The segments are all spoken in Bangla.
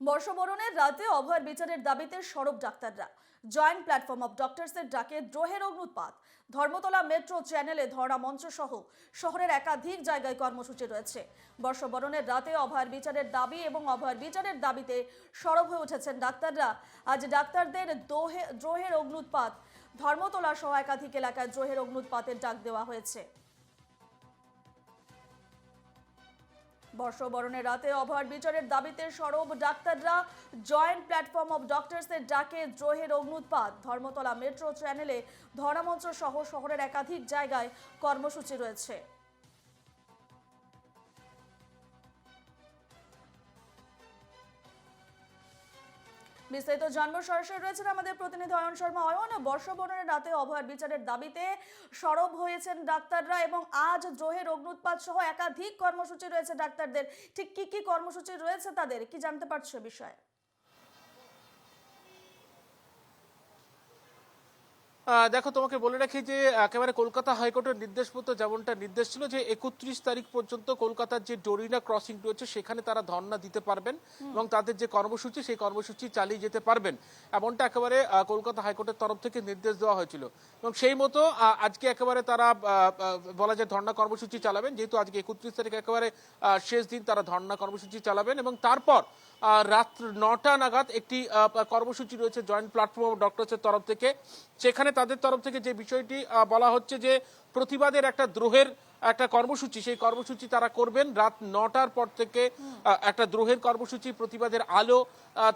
বর্ষবরণের রাতে অভয়ের বিচারের দাবিতে সরব ডাক্তাররা। জয়েন্ট প্ল্যাটফর্ম অফ ডক্টরসের ডাকে দ্রোহের অগ্নুৎপাত। ধর্মতলা মেট্রো চ্যানেলে ধর্ণা মঞ্চ সহ শহরের একাধিক জায়গায় কর্মসূচি রয়েছে। বর্ষবরণের রাতে অভয়ের বিচারের দাবি এবং অভয়ের বিচারের দাবিতে সরব হয়ে উঠেছেন ডাক্তাররা। আজ ডাক্তারদের দ্রোহের অগ্নুৎপাত। ধর্মতলা সহ একাধিক এলাকায় দ্রোহের অগ্নুৎপাতের ডাক দেওয়া হয়েছে। বর্ষবরণের রাতে অভয়ের বিচারের দাবিতে সরব ডাক্তাররা। জয়েন্ট প্ল্যাটফর্ম অফ ডক্টরসের ডাকে দ্রোহের অগ্নুৎপাত। ধর্মতলা মেট্রো চ্যানেলে ধর্ণামঞ্চ সহ শহরের একাধিক জায়গায় কর্মসূচি রয়েছে। বিস্তারিত জানবো, সরাসরি রয়েছেন আমাদের প্রতিনিধি অয়ন শর্মা। অয়ন, বর্ষবরণের রাতে অভয়ের বিচারের দাবিতে সরব হয়েছেন ডাক্তাররা এবং আজ দ্রোহের অগ্নুৎপাত সহ একাধিক কর্মসূচি রয়েছে ডাক্তারদের। ঠিক কি কি কর্মসূচি রয়েছে তাদের, কি জানতে পারছো বিষয়ে? দেখো, তোমাকে বলে রাখি যে একেবারে কলকাতা হাইকোর্টের নির্দেশ মতো যেমনটা নির্দেশ ছিল যে 31 তারিখ পর্যন্ত কলকাতার যে ডোরিনা ক্রসিং রয়েছে সেখানে তারা ধর্ণা দিতে পারবেন এবং তাদের যে কর্মসূচি সেই কর্মসূচি চালিয়ে যেতে পারবেন, এমনটা একেবারে কলকাতা হাইকোর্টের তরফ থেকে নির্দেশ দেওয়া হয়েছিল। এবং সেই মতো আজকে একেবারে তারা বলা যায় ধর্ণা কর্মসূচি চালাবেন, যেহেতু আজকে 31 তারিখ একেবারে শেষ দিন, তারা ধর্ণা কর্মসূচি চালাবেন। এবং তারপর রাত 9টা নাগাদ একটি কর্মসূচি রয়েছে জয়েন্ট প্ল্যাটফর্ম অফ ডক্টরসের তরফ থেকে। সেখানে তাদের তরফ থেকে যে বিষয়টি বলা হচ্ছে যে প্রতিবাদের একটা দ্রোহের একটা কর্মসূচি, সেই কর্মসূচি তারা করবেন রাত 9টার পর থেকে। একটা দ্রোহের কর্মসূচি, প্রতিবাদের আলো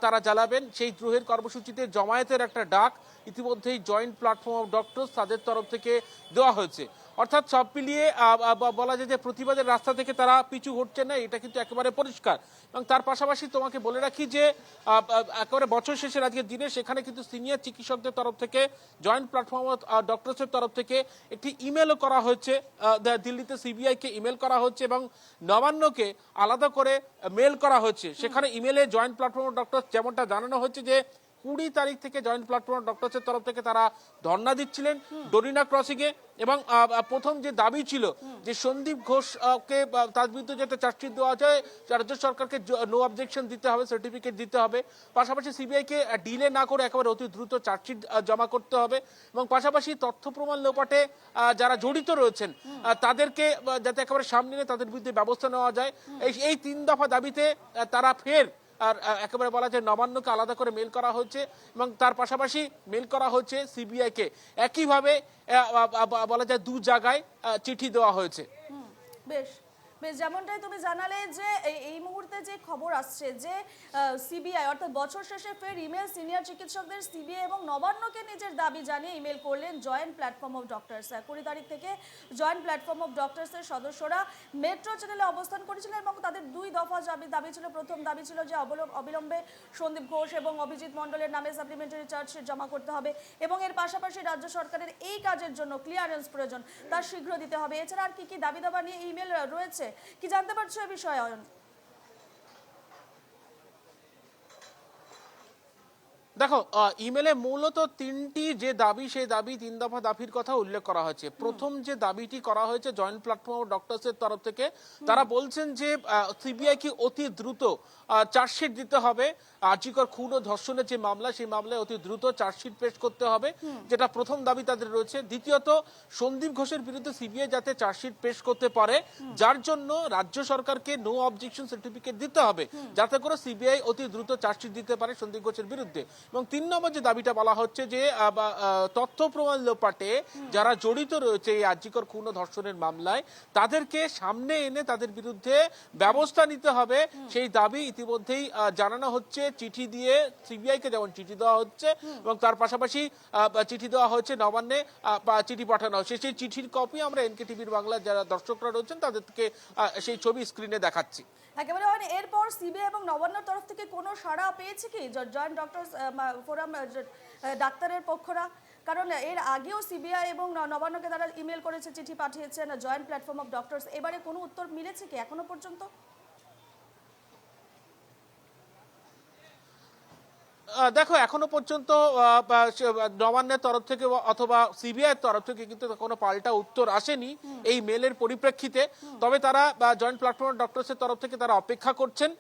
তারা জ্বালাবেন। সেই দ্রোহের কর্মসূচিতে জমায়েতের একটা ডাক ইতিমধ্যেই জয়েন্ট প্ল্যাটফর্ম অফ ডক্টরস তাদের তরফ থেকে দেওয়া হয়েছে। অর্থাৎ সব মিলিয়ে বলা যায় যে প্রতিবাদের রাস্তা থেকে তারা পিছু হটছে না, এটা কিন্তু একেবারে পরিষ্কার। এবং তার পাশাপাশি তোমাকে বলে রাখি যে একেবারে বছর শেষের আজকের দিনে সেখানে কিন্তু সিনিয়র চিকিৎসকদের তরফ থেকে জয়েন্ট প্ল্যাটফর্ম অফ ডক্টরসের তরফ থেকে একটি ইমেলও করা হয়েছে, দিল্লিতে সিবিআইকে ইমেল করা হচ্ছে এবং নবান্নকে আলাদা করে মেল করা হচ্ছে। সেখানে ইমেলে জয়েন্ট প্ল্যাটফর্ম অফ ডক্টরস যেমনটা জানানো হচ্ছে যে 20 তারিখ থেকে জয়েন্ট প্ল্যাটফর্ম ডক্টরসের তরফ থেকে তারা ধর্ণা দিচ্ছিলেন ডোরিনা ক্রসিং এ। এবং প্রথম যে দাবি ছিল যে সন্দীপ ঘোষকে তার বিরুদ্ধে যাতে চার্জশিট দেওয়া যায়, রাজ্য সরকারকে নো অবজেকশন দিতে হবে, সার্টিফিকেট দিতে হবে। পাশাপাশি সিবিআইকে ডিলে না করে একেবারে অতি দ্রুত চার্জশিট জমা করতে হবে। এবং পাশাপাশি তথ্য প্রমাণ লোপাটে যারা জড়িত রয়েছেন তাদেরকে যাতে একেবারে সামনে এনে তাদের বিরুদ্ধে ব্যবস্থা নেওয়া যায়, এই 3 দফা দাবিতে তারা ফের আর একেবারে বলা যায় নবান্নকে আলাদা করে মেল করা হচ্ছে এবং তার পাশাপাশি মেল করা হচ্ছে সিবিআইকে। একইভাবে বলা যায় 2 জায়গায় চিঠি দেওয়া হয়েছে। বেশ বেশ, যেমনটাই তুমি জানালে যে এই মুহূর্তে যে খবর আসছে যে সিবিআই অর্থাৎ বছর শেষে ফের ইমেল সিনিয়র চিকিৎসকদের সিবিআই এবং নবান্নকে নিজের দাবি জানিয়ে ইমেল করলেন জয়েন্ট প্ল্যাটফর্ম অফ ডক্টরস। 20 তারিখ থেকে জয়েন্ট প্ল্যাটফর্ম অফ ডক্টরসের সদস্যরা মেট্রো চ্যানেলে অবস্থান করেছিলেন এবং তাদের 2 দফা দাবি ছিল। প্রথম দাবি ছিল যে অবিলম্বে সন্দীপ ঘোষ এবং অভিজিৎ মণ্ডলের নামে সাপ্লিমেন্টারি চার্জশিট জমা করতে হবে এবং এর পাশাপাশি রাজ্য সরকারের এই কাজের জন্য ক্লিয়ারেন্স প্রয়োজন, তা শীঘ্র দিতে হবে। এছাড়া আর কি কি দাবি দাবা নিয়ে ইমেল রয়েছে, কি জানতে পারছো এই বিষয়ে অয়ন? দেখো, ইমেলে মূলত 3টি যে দাবি, সেই দাবি 3 দফা দাবির কথা উল্লেখ করা হয়েছে। প্রথম যে দাবিটি করা হয়েছে জয়েন্ট প্ল্যাটফর্ম অফ ডক্টরসের তরফ থেকে, তারা বলছেন যে সিবিআই কি অতি দ্রুত চার্জশিট দিতে হবে। আর্জিকর খুন ও ধর্ষণের যে মামলা, সেই মামলায় অতি দ্রুত চার্জশিট পেশ করতে হবে, যেটা প্রথম দাবি তাদের রয়েছে। দ্বিতীয়ত, সন্দীপ ঘোষের বিরুদ্ধে সিবিআই যাতে চার্জশিট পেশ করতে পারে, যার জন্য রাজ্য সরকারকে নো অবজেকশন সার্টিফিকেট দিতে হবে, যাতে করে সিবিআই অতি দ্রুত চার্জশিট দিতে পারে সন্দীপ ঘোষের বিরুদ্ধে। এবং 3 নম্বর যে দাবিটা বলা হচ্ছে যে তথ্য প্রমাণ লোপাটে যারা জড়িত রয়েছে এই আর্জিকর খুন ও ধর্ষণের মামলায়, তাদেরকে সামনে এনে তাদের বিরুদ্ধে ব্যবস্থা নিতে হবে। সেই দাবি ইতিমধ্যেই জানানো হচ্ছে চিঠি দিয়ে সিবিআইকে, যেমন চিঠি দেওয়া হচ্ছে এবং তার পাশাপাশি চিঠি দেওয়া হচ্ছে নবান্নে, চিঠি পাঠানো হচ্ছে। সেই চিঠির কপি আমরা এনকে টিভির বাংলার যারা দর্শকরা রয়েছেন তাদেরকে সেই ছবি স্ক্রিনে দেখাচ্ছি। একেবারে এরপর সিবিআই এবং নবান্নর তরফ থেকে কোনো সাড়া পেয়েছে কি জয়েন্ট ডক্টরস ফোরাম ডাক্তারের পক্ষরা? কারণ এর আগেও সিবিআই এবং নবান্নকে তারা ইমেল করেছে, চিঠি পাঠিয়েছেন জয়েন্ট প্ল্যাটফর্ম অফ ডক্টরস। এবারে কোনো উত্তর মিলেছে কি এখনো পর্যন্ত? দেখো, এখনো পর্যন্ত নবান্নের তরফ থেকে অথবা সিবিআই এর তরফ থেকে কিন্তু কোনো পাল্টা উত্তর আসেনি এই মেলের পরিপ্রেক্ষিতে। তবে তারা জয়েন্ট প্ল্যাটফর্ম ডক্টরসের তরফ থেকে তারা অপেক্ষা করছেন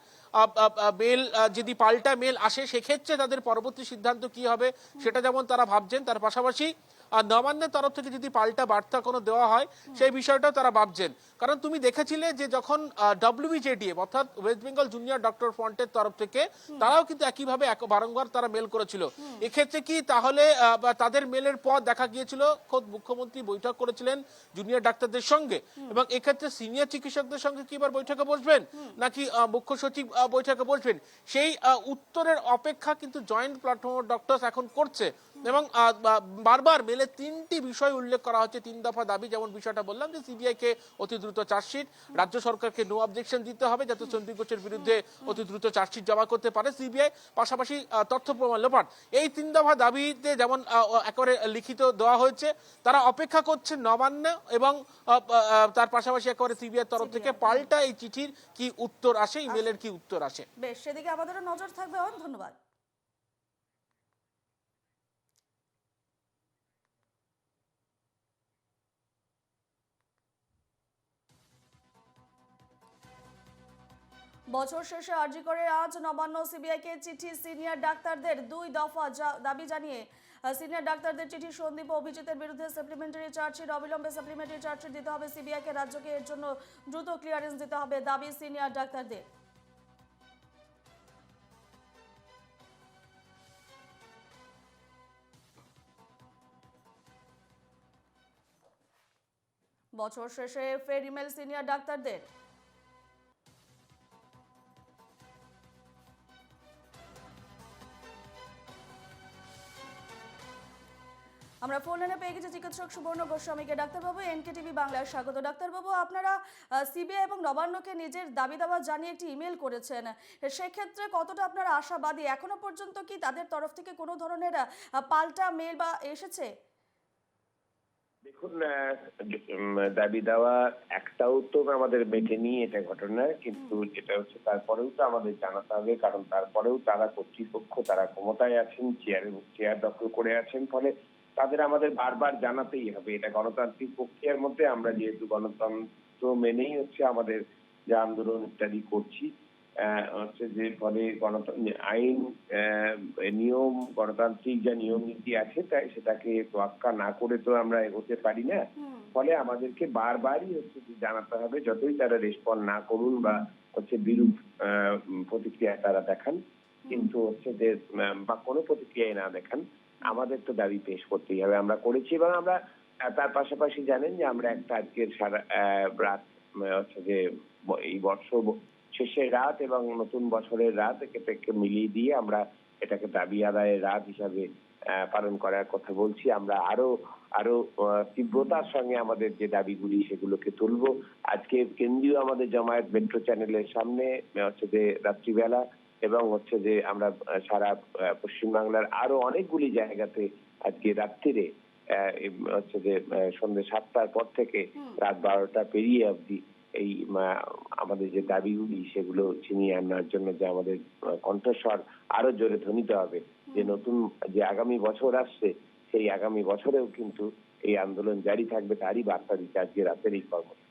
মেল যদি পাল্টা মেল আসে সেক্ষেত্রে তাদের পরবর্তী সিদ্ধান্ত কি হবে সেটা যেমন তারা ভাবছেন, তার পাশাপাশি নবান্নের তরফ থেকে যদি পাল্টা বার্তা কোনো দেওয়া হয় সেই বিষয়টাও তারা ভাবছেন। কারণ তুমি দেখেছিলে যে যখন WBJDF অর্থাৎ ওয়েস্ট বেঙ্গল জুনিয়র ডক্টর ফ্রন্টের তরফ থেকে তারাও কিন্তু একইভাবে বারংবার তারা মেল করেছিল। এক্ষেত্রে কি তাহলে তাদের মেলের পর দেখা গিয়েছিল খোদ মুখ্যমন্ত্রী বৈঠক করেছিলেন জুনিয়র ডাক্তারদের সঙ্গে, এবং এক্ষেত্রে সিনিয়র চিকিৎসকদের সঙ্গে কি এবার বৈঠকে বসবেন নাকি মুখ্য সচিব বৈঠকে বসবেন, সেই উত্তরের অপেক্ষা কিন্তু জয়েন্ট প্ল্যাটফর্ম ডক্টরস এখন করছে। এবং বারবার মেলে 3টি বিষয় উল্লেখ করা হচ্ছে, 3 দফা দাবি, যেমন বিষয়টা বললাম যে সিবিআই কে অতি দ্রুত চার্জশিট, রাজ্য সরকারকে নো অবজেকশন দিতে হবে যাতে সন্দীপ ঘোষের বিরুদ্ধে অতি দ্রুত চার্জশিট জমা করতে পারে সিবিআই, পাশাপাশি তথ্য প্রমাণ লোপাট। এই 3 দফা দাবিতে যেমন একেবারে লিখিত দেওয়া হয়েছে, তারা অপেক্ষা করছে নবান্ন এবং তার পাশাপাশি একেবারে সিবিআই তরফ থেকে পাল্টা এই চিঠির কি উত্তর আসে, ইমেলের কি উত্তর আসে। বেশ, সেদিকে আমাদেরও নজর থাকবে। ধন্যবাদ। বছর শেষে আরজি করে আজ নবান্ন সিবিআইকে চিঠি, সিনিয়র ডাক্তারদের 2 দফা দাবি জানিয়ে সিনিয়র ডাক্তারদের চিঠি। সন্দীপ ও অভিজিতের বিরুদ্ধে সাপ্লিমেন্টারি চার্জশিট, অবিলম্বে সাপ্লিমেন্টারি চার্জশিট দিতে হবে সিবিআইকে, রাজ্যকে এর জন্য দ্রুত ক্লিয়ারেন্স দিতে হবে, দাবি সিনিয়র ডাক্তারদের। বছর শেষে ফের ইমেল সিনিয়র ডাক্তারদের। আমরা ফোন লাইনে পেয়ে গেছি চিকিৎসক সুবর্ণ গোস্বামীকে। ডাক্তারবাবু, NKTV বাংলায় স্বাগত। ডাক্তারবাবু, আপনারা সিবিআই এবং নবান্নকে নিজের দাবি দাওয়া জানিয়ে একটি ইমেল করেছেন, সেক্ষেত্রে কতটা আপনারা আশাবাদী? এখনো পর্যন্ত কি তাদের তরফ থেকে কোনো ধরনের পাল্টা মেল বা এসেছে? দেখুন, দাবি দেওয়া একটাও তো আমাদের মেটেনি, এটা ঘটনা, কিন্তু যেটা হচ্ছে তারপরেও তো আমাদের জানাতে হবে, কারণ তারপরেও তারা কর্তৃপক্ষ, তারা ক্ষমতায় আছেন, চেয়ার দখল করে আছেন, ফলে তাদের আমাদের বারবার জানাতেই হবে। এটা গণতান্ত্রিক প্রক্রিয়ার মধ্যে আমরা যেহেতু গণতন্ত্র মেনেই হচ্ছে আমাদের যে আন্দোলন ইত্যাদি করছি, হচ্ছে যে ফলে আইন, নিয়ম, গণতান্ত্রিক যা নিয়ম নীতি আছে তাই সেটাকে তোয়াক্কা না করে তো আমরা এগোতে পারি না। ফলে আমাদেরকে বারবারই হচ্ছে যে জানাতে হবে, যতই তারা রেসপন্ড না করুন বা হচ্ছে বিরূপ প্রতিক্রিয়া তারা দেখান, কিন্তু হচ্ছে যে বা কোনো প্রতিক্রিয়ায় না দেখান, আমাদের তো দাবি পেশ করতেই হবে। আমরা করেছি, এবং আমরা তার পাশাপাশি জানেন যে আমরা একটা আজকের সারা রাত হচ্ছে যে এই বর্ষ শেষের রাত এবং নতুন বছরের রাত একে মিলিয়ে দিয়ে আমরা এটাকে দাবি আদায়ের রাত হিসাবে পালন করার কথা বলছি। আমরা আরো তীব্রতার সঙ্গে আমাদের যে দাবিগুলি সেগুলোকে তুলব। আজকে কেন্দ্রীয় আমাদের জামায়াত মেট্রো চ্যানেলের সামনে হচ্ছে যে রাত্রিবেলা, এবং হচ্ছে যে আমরা সারা পশ্চিমবাংলার আরো অনেকগুলি জায়গাতে আজকে রাত্রিরে হচ্ছে যে সন্ধ্যে 7টার পর থেকে রাত 12টা পেরিয়ে অবধি এই আমাদের যে দাবিগুলি সেগুলো ছিনিয়ে আনার জন্য যে আমাদের কণ্ঠস্বর আরো জোরে ধ্বনিত হবে, যে নতুন যে আগামী বছর আসছে সেই আগামী বছরেও কিন্তু এই আন্দোলন জারি থাকবে, তারই বার্তা দিচ্ছে আজকে রাতের এই কর্মসূচি।